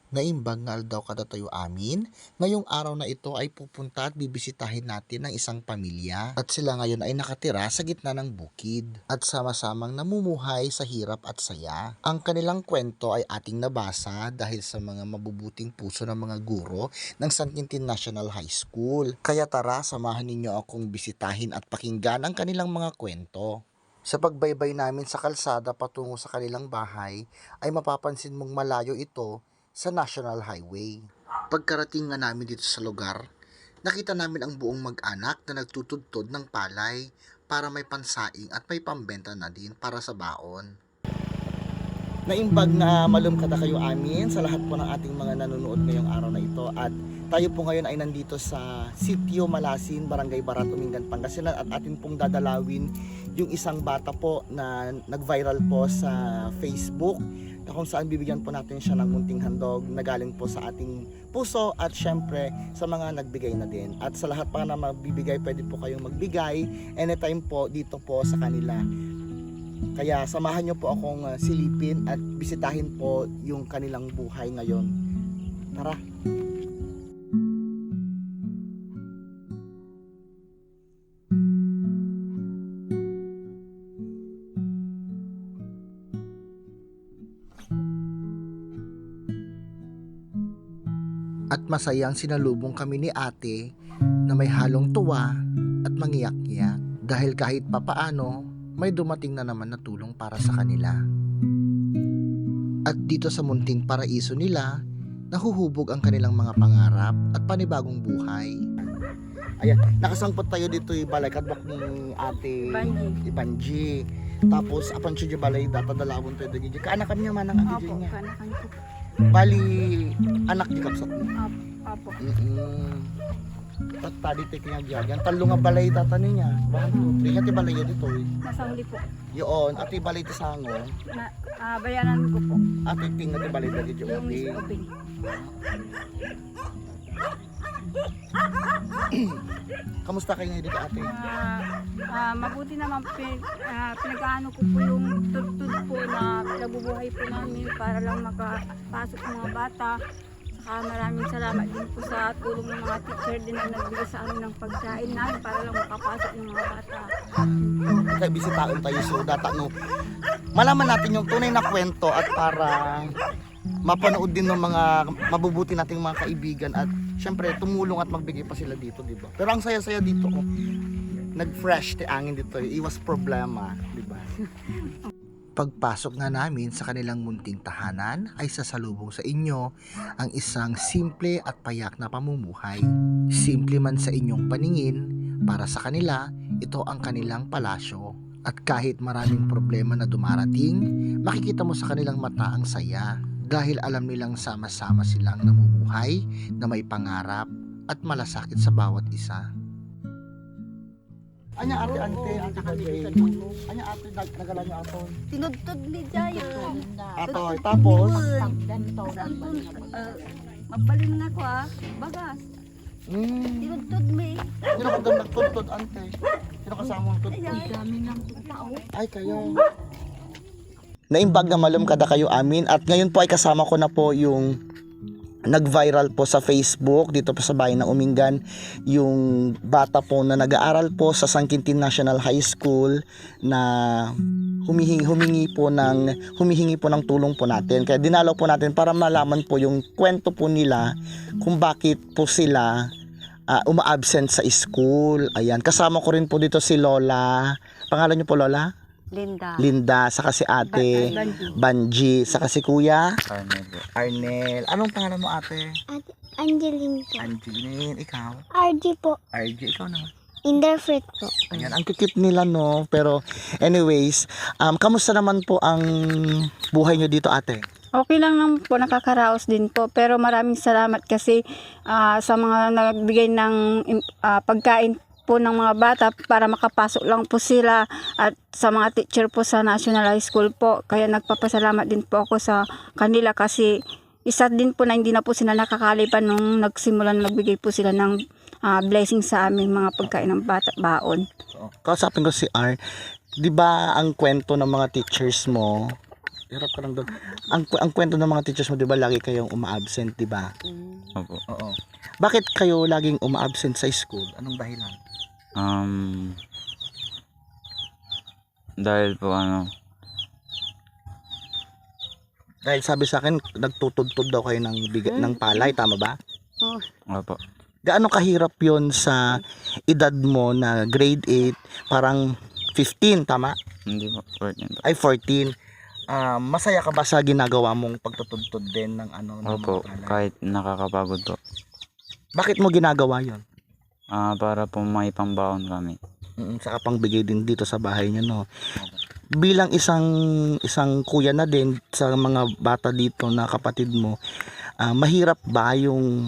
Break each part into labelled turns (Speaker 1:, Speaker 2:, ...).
Speaker 1: Naimbag nga daw kadatayo amin, ngayong araw na ito ay pupunta at bibisitahin natin ng isang pamilya at sila ngayon ay nakatira sa gitna ng bukid at sama-samang namumuhay sa hirap at saya. Ang kanilang kwento ay ating nabasa dahil sa mga mabubuting puso ng mga guro ng San Quintin National High School. Kaya tara, samahan ninyo akong bisitahin at pakinggan ang kanilang mga kwento. Sa pagbaybay namin sa kalsada patungo sa kanilang bahay ay mapapansin mong malayo ito sa National Highway. Pagkarating nga namin dito sa lugar, nakita namin ang buong mag-anak na nagtutudtod ng palay para may pansaing at may pambenta na din para sa baon. Naimbag na malumkada kayo amin sa lahat po ng ating mga nanonood ngayong araw na ito at tayo po ngayon ay nandito sa Sitio Malasin, Barangay Barat, Umingan, Pangasinan at atin pong dadalawin yung isang bata po na nag-viral po sa Facebook na kung saan bibigyan po natin siya ng munting handog na galing po sa ating puso at syempre sa mga nagbigay na din. At sa lahat pa na magbibigay, pwede po kayong magbigay anytime po dito po sa kanila. Kaya samahan nyo po akong silipin at bisitahin po yung kanilang buhay ngayon. Tara! At masayang sinalubong kami ni ate na may halong tuwa at mangiyak-ngiyak dahil kahit papaano may dumating na naman na tulong para sa kanila. At dito sa munting paraiso nila, nahuhubog ang kanilang mga pangarap at panibagong buhay. Ayan, nakasangpot tayo dito yung balay kadbak ni ate Banji. Tapos apan siya yung balay datadalawon tayo dito. Kaanakan niya man ang ate niya.
Speaker 2: Kanakan ko.
Speaker 1: Bali, anak di kapsat mo.
Speaker 2: Apo.
Speaker 1: Tadi te kanya giyagan. Talo nga balay data niya. Bakit nga ti balay dito eh.
Speaker 2: Nasa huli po.
Speaker 1: Yoon, ati balay ti sango.
Speaker 2: Bayanan ko po.
Speaker 1: Ati ting nga ti balay dito
Speaker 2: Yung
Speaker 1: yung
Speaker 2: obing.
Speaker 1: Kamusta kayo ngayon dito ate?
Speaker 2: Mabuti naman pinag-ano ko po yung tutod po na nabubuhay po namin para lang makapasok ng mga bata. Saka maraming salamat din po sa tulong ng mga teacher din na nagbigay sa amin ng pagkain namin para lang makapasok ng mga bata.
Speaker 1: Kaya bisitaon tayo so data no. Malaman natin yung tunay na kwento at para mapanood din ng mga mabubuti nating mga kaibigan at syempre tumulong at magbigay pa sila dito, di ba? Pero ang saya-saya dito, oh. Nag-fresh ti angin dito, iwas problema, di ba? Pagpasok nga namin sa kanilang munting tahanan ay sasalubong sa inyo ang isang simple at payak na pamumuhay. Simple man sa inyong paningin, para sa kanila, ito ang kanilang palasyo. At kahit maraming problema na dumarating, makikita mo sa kanilang mata ang saya. Dahil alam nilang sama-sama silang namumuhay na may pangarap at malasakit sa bawat isa. Anya ate bagay. Anya ate nagala niyo ato.
Speaker 2: Tinudtod ni Jayon.
Speaker 1: Ato tapos
Speaker 2: Mabalin na ko bagas. Tinudtod mi.
Speaker 1: Sino ka daw nagtuntod ante? Sino kasama mong tuntod?
Speaker 2: Dami ng tao.
Speaker 1: Ay kayo. Naimbag na malumkada kayo amin at ngayon po ay kasama ko na po yung nag-viral po sa Facebook dito po sa bayan ng Umingan, yung bata po na nag-aaral po sa San Quintin National High School na humihingi po ng tulong po natin. Kaya dinalaw po natin para malaman po yung kwento po nila kung bakit po sila uma-absent sa school. Ayan, kasama ko rin po dito si Lola. Pangalan niyo po Lola? Linda, saka si ate Banji, saka si kuya Arnel. Anong pangalan mo ate?
Speaker 3: Angeline po.
Speaker 1: Angeline, ikaw?
Speaker 3: RG po.
Speaker 1: RG, ikaw naman.
Speaker 3: Inderfrit po.
Speaker 1: Ayan, ang cute nila no. Pero anyways, kamusta naman po ang buhay nyo dito ate?
Speaker 2: Okay lang naman po, nakakaraos din po. Pero maraming salamat kasi sa mga nagbigay ng pagkain po ng mga bata para makapasok lang po sila at sa mga teacher po sa National High School po. Kaya nagpapasalamat din po ako sa kanila kasi isa din po na hindi na po sila nakakalipan nung nagsimula na nagbigay po sila ng blessing sa aming mga pagkain ng bata baon.
Speaker 1: Kausapin ko si R. Di ba ang kwento ng mga teachers mo Hirap ka lang doon. Ang kwento ng mga teachers mo, di ba, lagi kayong uma-absent, di ba?
Speaker 4: Opo.
Speaker 1: Oo. Bakit kayo laging uma-absent sa school? Anong dahilan?
Speaker 4: Dahil po
Speaker 1: Dahil sabi sa akin, nagtutudtod daw kayo ng ng palay, tama ba?
Speaker 4: opo.
Speaker 1: Gaano kahirap yon sa edad mo na grade 8, parang 15, tama?
Speaker 4: Hindi po. 14 po.
Speaker 1: Ay, 14. Masaya ka ba sa ginagawa mong pagtutudtod din ng ng
Speaker 4: Opo.
Speaker 1: mga palay?
Speaker 4: Kahit nakakapagod po.
Speaker 1: Bakit mo ginagawa yon?
Speaker 4: Para po may pambaon kami.
Speaker 1: Saka pangbigay din dito sa bahay niyo, no? Bilang isang kuya na din sa mga bata dito na kapatid mo, mahirap ba yung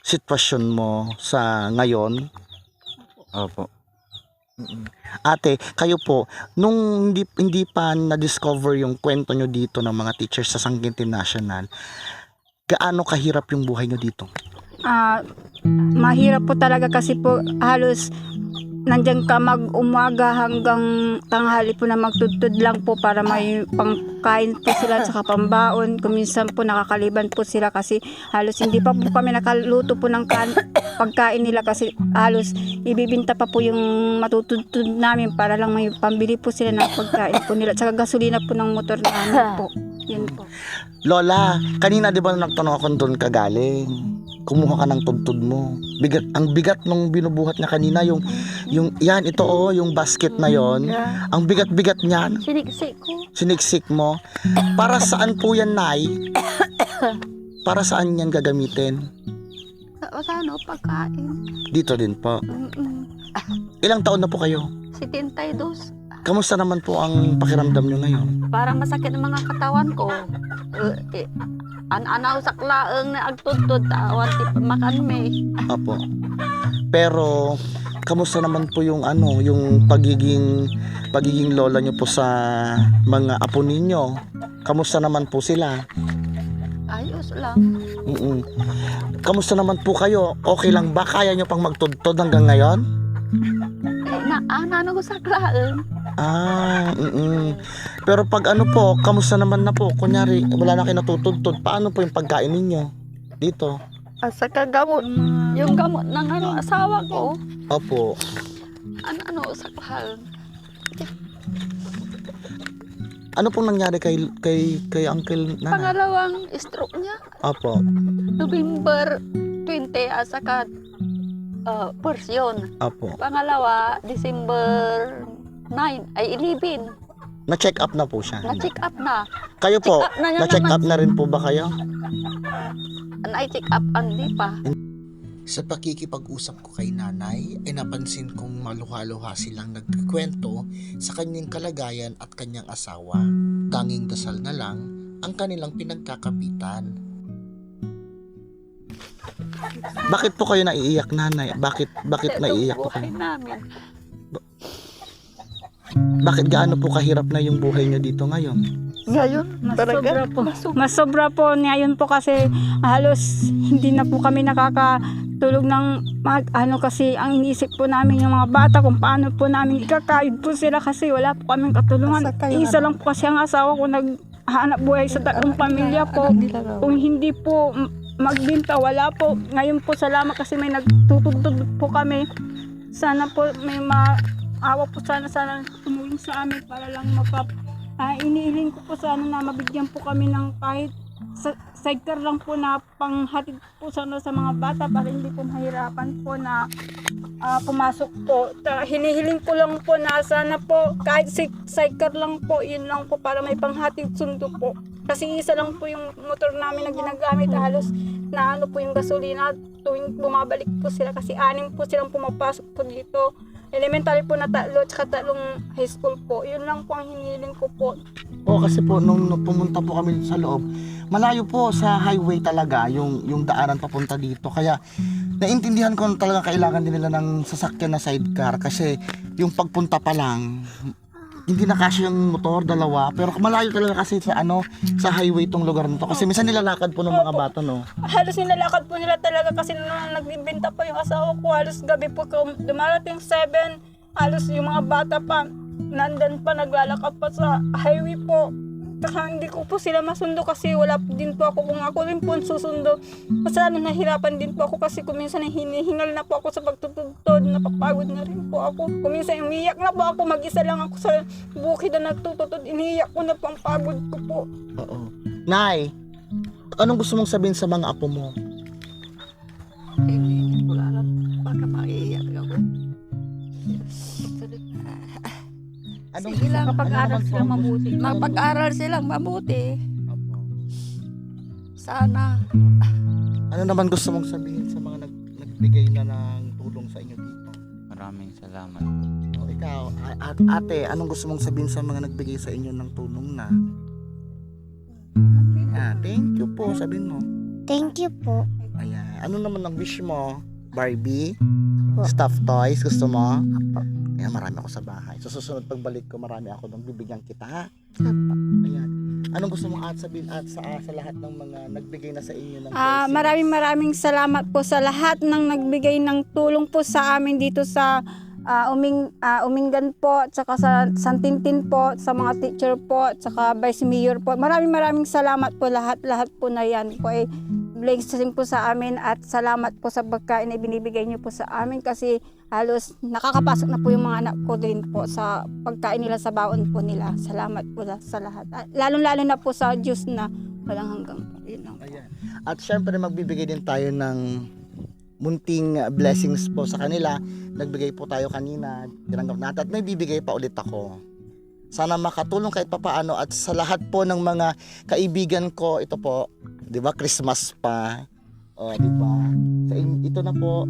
Speaker 1: sitwasyon mo sa ngayon?
Speaker 4: Opo.
Speaker 1: Ate, kayo po, nung hindi pa na-discover yung kwento nyo dito ng mga teachers sa Sangkintin National, gaano kahirap yung buhay nyo dito?
Speaker 2: Mahirap po talaga kasi po halos nandiyan ka mag-umaga hanggang tanghali po na magtudtod lang po para may pangkain po sila at saka pambaon. Kuminsan po nakakaliban po sila kasi halos hindi pa po kami nakaluto po ng pagkain nila kasi halos ibibinta pa po yung matutudtod namin para lang may pambili po sila ng pagkain po nila at saka gasolina po ng motor namin po. Yun po.
Speaker 1: Lola, kanina di ba nagtanong ako doon ka galing? Kumuha ka ng tudtod mo. Ang bigat nung binubuhat niya kanina, yung yan, ito yung basket na yon. Ang bigat-bigat niyan.
Speaker 3: Siniksik ko.
Speaker 1: Siniksik mo. Para saan po yan, Nay? Para saan yan gagamitin?
Speaker 3: Sa pagkain.
Speaker 1: Dito din po. Ilang taon na po kayo?
Speaker 3: 72.
Speaker 1: Kamusta naman po ang pakiramdam nyo ngayon?
Speaker 3: Parang masakit ang mga katawan ko. Anaw sa klaeng na agtudtod tawat makan me.
Speaker 1: Apo. Pero kamusta naman po yung yung pagiging lola nyo po sa mga apo ninyo? Kamusta naman po sila?
Speaker 3: Ayos lang.
Speaker 1: Kamusta naman po kayo? Okay lang ba? Kaya nyo pang magtudtod hanggang ngayon?
Speaker 3: Nano ko sa klaeng.
Speaker 1: Pero pag po, kamusta naman na po? Kunyari, wala na kayo natutudtod. Paano po yung pagkain ninyo dito?
Speaker 3: Sa kagamot. Yung gamot ng asawa ko.
Speaker 1: Opo.
Speaker 3: Ano sa klaeng.
Speaker 1: Ano pong nangyari kay Uncle Nana?
Speaker 3: Pangalawang stroke niya.
Speaker 1: Opo.
Speaker 3: November 20 saka portion.
Speaker 1: Opo.
Speaker 3: Pangalawa, December 9 ay 11.
Speaker 1: Na-check up na po siya.
Speaker 3: Na-check up na.
Speaker 1: Kayo po,
Speaker 3: Check up na niya
Speaker 1: na-check
Speaker 3: naman.
Speaker 1: up na rin po ba kayo?
Speaker 3: Na-check up hindi pa.
Speaker 1: Sa pakikipag-usap ko kay nanay, ay napansin kong maluha-luha silang nagkikwento sa kanyang kalagayan at kanyang asawa. Tanging dasal na lang ang kanilang pinagkakapitan. Bakit po kayo naiiyak, nanay? Bakit naiiyak po kayo?
Speaker 3: Buhay namin.
Speaker 1: Bakit gaano po kahirap na yung buhay nyo dito ngayon?
Speaker 3: Ngayon,
Speaker 2: Sobra po. Mas sobra po ngayon po kasi halos hindi na po kami nakakatulog ng kasi ang iniisip po namin yung mga bata kung paano po namin ikakayod po sila kasi wala po kaming katulungan. Isa lang po kasi ang asawa ko naghahanap buhay sa tatlong pamilya po. Kung hindi po magbinta, wala po. Ngayon po salamat kasi may nagtutugtog po kami. Sana po may maawa po sana tumulong sa amin para lang iniiling ko po sana na mabigyan po kami ng kahit sidecar lang po na panghatid po sana sa mga bata para hindi po mahirapan po na pumasok po. Hinihiling ko lang po na sana po kahit sidecar lang po, yun lang po para may panghatid sundo po. Kasi isa lang po yung motor namin na ginagamit halos na po yung gasolina tuwing bumabalik po sila kasi 6 po silang pumapasok po dito. Elementary po na 3 at 3 high school po. Yun lang po ang hinihiling ko po.
Speaker 1: O kasi po nung pumunta po kami sa loob, malayo po sa highway talaga yung daanan papunta dito. Kaya naintindihan ko talaga kailangan din nila ng sasakyan na sidecar kasi yung pagpunta pa lang hindi na kasya yung motor, 2, pero malayo talaga kasi sa sa highway tong lugar nito kasi minsan nilalakad po ng mga bata, no.
Speaker 2: Halos nilalakad po nila talaga kasi nung nagbibenta pa yung asawa ko, halos gabi po dumarating 7, halos yung mga bata pa nandun pa naglalakad pa sa highway po. Saka hindi ko po sila masundo kasi wala din po ako. Kung ako rin po ang susundo, mas lalo nahirapan din po ako kasi kuminsan hinihingal na po ako sa pagtutugtod, napapagod na rin po ako. Kuminsan umiyak na po ako, mag-isa lang ako sa bukid na nagtututod, iniyak ko na po ang pagod ko po.
Speaker 1: Oo. Nay, anong gusto mong sabihin sa mga apo mo?
Speaker 3: Wala na. Baka maiiyak ako.
Speaker 1: Anong
Speaker 3: Sige lang,
Speaker 2: Kapag-aral
Speaker 1: naman po
Speaker 2: sila
Speaker 1: ang
Speaker 2: mabuti.
Speaker 3: Mapag-aral silang mabuti.
Speaker 1: Apo.
Speaker 3: Sana.
Speaker 1: Ano naman gusto mong sabihin sa mga nagbigay na ng tulong sa inyo dito?
Speaker 4: Maraming salamat.
Speaker 1: O ikaw, ate, anong gusto mong sabihin sa mga nagbigay sa inyo ng tulong na? Thank you po, sabihin mo.
Speaker 5: Thank you po.
Speaker 1: Ayan. Ano naman ang wish mo? Barbie? Stuffed toys? Gusto mo? Ayan, marami ako sa bahay. So, susunod pagbalik ko, marami ako nung bibigyan kita, ha? Ayan. Anong gusto mong sabihin sa lahat ng mga nagbigay na sa inyo ng blessings?
Speaker 2: Maraming salamat po sa lahat ng nagbigay ng tulong po sa amin dito sa Umingan po, at saka sa San Tintin po, sa mga teacher po, at saka Vice Mayor po. Maraming salamat po lahat po na yan po ay blessing po sa amin, at salamat po sa pagkain na binibigay niyo po sa amin kasi halos nakakapasok na po yung mga anak ko din po sa pagkain nila, sa baon po nila. Salamat po sa lahat. Lalo na po sa Diyos na walang hanggang po. Yun lang po.
Speaker 1: Ayan. At syempre magbibigay din tayo ng munting blessings po sa kanila. Nagbigay po tayo kanina, tinanggap natin, at may bibigay pa ulit ako. Sana makatulong kahit papaano, at sa lahat po ng mga kaibigan ko, ito po, 'di ba, Christmas pa. O, 'di ba? Ito na po.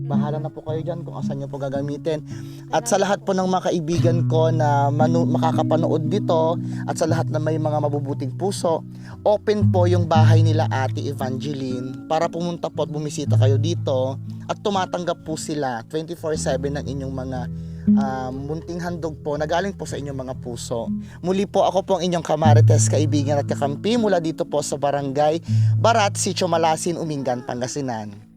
Speaker 1: Bahala na po kayo diyan kung asan niyo po gagamitin. At sa lahat po ng mga kaibigan ko na makakapanood dito, at sa lahat na may mga mabubuting puso, open po yung bahay nila Ate Evangeline para pumunta po at bumisita kayo dito, at tumatanggap po sila 24/7 ng inyong mga munting handog po na galing po sa inyong mga puso. Muli po, ako po ang inyong kamarites, kaibigan at kakampi mula dito po sa Barangay Barat, Sitio Malasin, Umingan, Pangasinan.